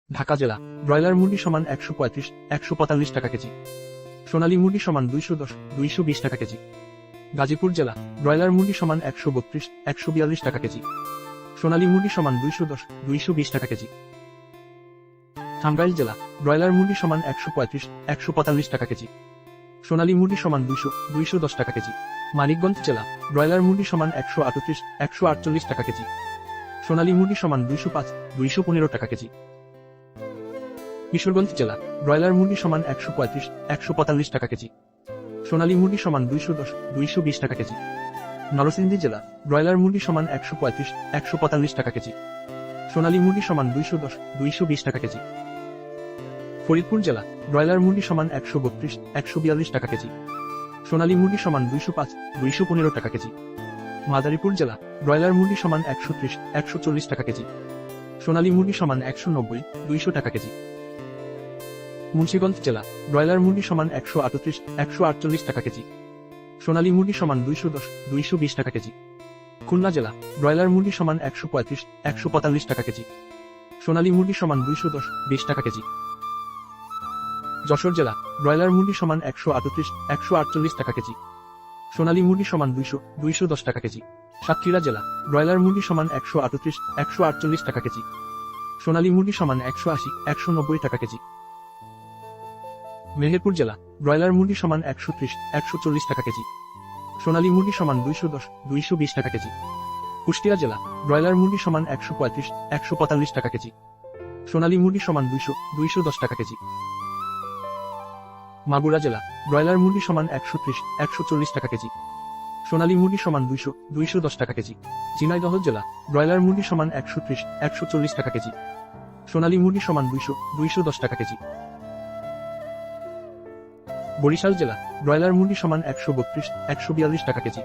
ঢাকা জেলা ব্রয়লার মুরগি সমান 135-145 টাকা কেজি। সোনালী মুরগি সমান 210-220 টাকা কেজি। গাজীপুর জেলা ব্রয়লার মুরগি সমান 132-142 টাকা কেজি। সোনালী মুরগি সমান 210-220 টাকা কেজি। টাঙ্গাইল জেলা ব্রয়লার মুরগি সমান 135-145 টাকা কেজি। সোনালী মুরগি সমান 200-210 টাকা কেজি। মানিকগঞ্জ জেলা ব্রয়লার মুরগি সমান 138-148 টাকা কেজি। সোনালী মুরগি সমান 205-215 টাকা কেজি। কিশোরগঞ্জ জেলা ব্রয়লার মুরগি সমান 135-145 টাকা কেজি। সোনালী মুরগি সমান 210-220 টাকা কেজি। নরসিংদী জেলা ব্রয়লার মুরগি সমান 135-145 টাকা কেজি। সোনালী মুরগি সমান 210-220 টাকা কেজি। ফরিদপুর জেলা ব্রয়লার মুরগি সমান 132-142 টাকা কেজি। সোনালী মুরগি সমান 205-215 টাকা কেজি। মাদারীপুর জেলা ব্রয়লার মুরগি সমান 130-140 টাকা কেজি। সোনালী মুরগি সমান 190-200 টাকা কেজি। মুন্সিগঞ্জ জেলা ব্রয়লার মুরগি সমান 138-148 টাকা কেজি। সোনালী মুরগি সমান 210-220 টাকা কেজি। খুলনা জেলা ব্রয়লার মুরগি সমান 135-145 টাকা কেজি। সোনালী মুরগি সমান 210-20 টাকা কেজি। যশোর জেলা ব্রয়লার মুরগি সমান 138-148 টাকা কেজি। সোনালী মুরগি সমান 200-210 টাকা কেজি। সাতক্ষীরা জেলা ব্রয়লার মুরগি সমান 138-148 টাকা কেজি। সোনালী মুরগি সমান 180-190 টাকা কেজি। মেহেরপুর জেলা ব্রয়লার মুরগি সমান 130-140 টাকা কেজি। সোনালী মুরগি সমান 210-220 টাকা কেজি। কুষ্টিয়া জেলা ব্রয়লার মুরগি সমান 135-145 টাকা কেজি। সোনালী মুরগি সমান 200-210 টাকা কেজি। মাগুরা জেলা ব্রয়লার মুরগি সমান 130-140 টাকা কেজি। সোনালী মুরগি সমান 200-210 টাকা কেজি। ঝিনাইদহ জেলা ব্রয়লার মুরগি সমান 130-140 টাকা কেজি। সোনালী মুরগি সমান 200-210 টাকা কেজি। বরিশাল জেলা ব্রয়লার মুরগি সমান 132-142 টাকা কেজি।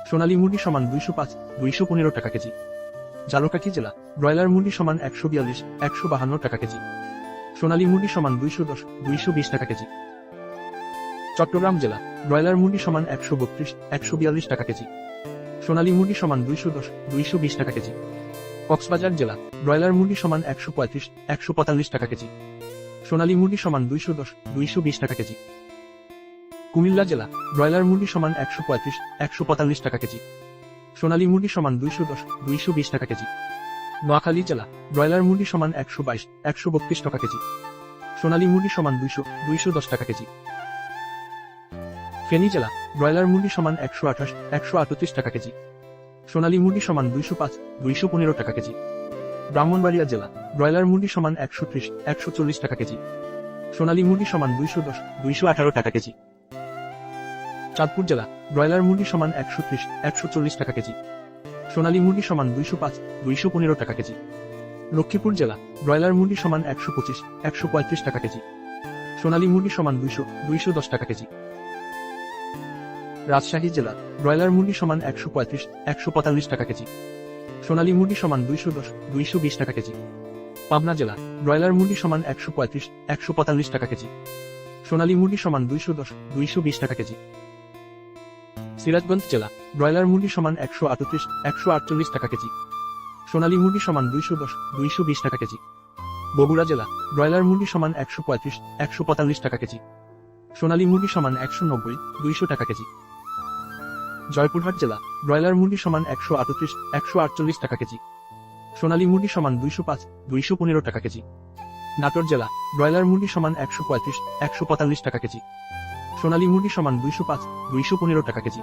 সোনালী মুরগি সমান 205-215 টাকা কেজি। ঝালকাঠি জেলা ব্রয়লার মুরগি সমান 142-152 টাকা কেজি। সোনালী মুরগি সমান 210-220 টাকা কেজি। চট্টগ্রাম জেলা ব্রয়লার মুরগি সমান 132-142 টাকা কেজি। সোনালী মুরগি সমান 210-220 টাকা কেজি। কক্সবাজার জেলা ব্রয়লার মুরগি সমান 135-145 টাকা কেজি। সোনালী মুরগি সমান 210-220 টাকা কেজি। কুমিল্লা জেলা ব্রয়লার মুরগি সমান 135-145 টাকা কেজি। সোনালী মুরগি সমান 210-220 টাকা কেজি। নোয়াখালী জেলা ব্রয়লার মুরগি সমান 122-132 টাকা কেজি। সোনালী মুরগি সমান 200-210 টাকা কেজি। ফেনী জেলা ব্রয়লার মুরগি সমান 128-138 টাকা কেজি। সোনালী মুরগি সমান 205-215 টাকা কেজি। ব্রাহ্মণবাড়িয়া জেলা ব্রয়লার মুরগি সমান 130-140 টাকা কেজি। সোনালী মুরগি সমান 210-218 টাকা কেজি। চাঁদপুর জেলা ব্রয়লার মুরগি সমান 130-140 টাকা কেজি। সোনালী মুরগি সমান 205-215 টাকা কেজি। লক্ষ্মীপুর জেলা ব্রয়লার মুরগি সমান 125-135 টাকা কেজি। সোনালী মুরগি সমান 200-210 টাকা কেজি। রাজশাহী জেলা ব্রয়লার মুরগি সমান 135-145 টাকা কেজি। সোনালী মুরগি সমান 210-220 টাকা কেজি। পাবনা জেলা ব্রয়লার মুরগি সমান 135-145 টাকা কেজি। সোনালী মুরগি সমান 210-220 টাকা কেজি। সিরাজগঞ্জ জেলা ব্রয়লার মুরগি সমান 138-148 টাকা কেজি। সোনালী মুরগি সমান 210-220 টাকা কেজি। বগুড়া জেলা ব্রয়লার মুরগি সমান 135-145 টাকা কেজি। সোনালী মুরগি সমান 190-200 টাকা কেজি। জয়পুরহাট জেলা ব্রয়লার মুরগি সমান 138-148 টাকা কেজি। সোনালী মুরগি সমান 205-215 টাকা কেজি। নাটোর জেলা ব্রয়লার মুরগি সমান 135-145 টাকা কেজি। সোনালী মুরগি সমান 205-215 টাকা কেজি।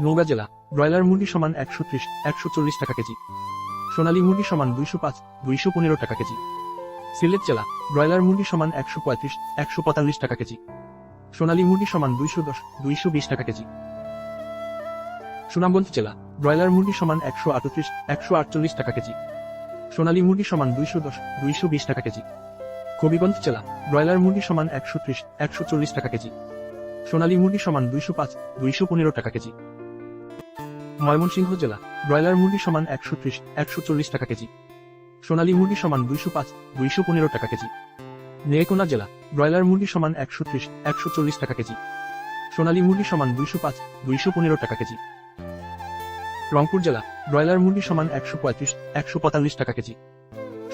নওগাঁ জেলা ব্রয়লার মুরগি সমান 130-140 টাকা কেজি। সোনালী মুরগি সমান 205-215 টাকা কেজি। সিলেট জেলা ব্রয়লার মুরগি সমান 135-145 টাকা কেজি। সোনালী মুরগি সমান 210-220 টাকা কেজি। সুনামগঞ্জ জেলা ব্রয়লার মুরগি সমান 138-148 টাকা কেজি। সোনালী মুরগি সমান 210-220 টাকা কেজি। হবিগঞ্জ জেলা ব্রয়লার মুরগি সমান 130-140 টাকা কেজি। সোনালী মুরগি সমান 205-215 টাকা কেজি। ময়মনসিংহ জেলা ব্রয়লার মুরগি সমান 130-140 টাকা কেজি। সোনালী মুরগি সমান 205-215 টাকা কেজি। নেত্রকোনা জেলা ব্রয়লার মুরগি সমান 130-140 টাকা কেজি। সোনালী মুরগি সমান 205-215 টাকা কেজি। রংপুর জেলা ব্রয়লার মুরগি সমান 135-145 টাকা কেজি।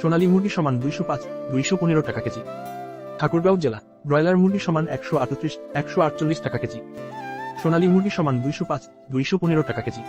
সোনালী মুরগি সমান 205 215 টাকা কেজি। ঠাকুরগাঁও জেলা ব্রয়লার মুরগি সমান 138 148 টাকা কেজি। সোনালী মুরগি সমান 205 215 টাকা কেজি।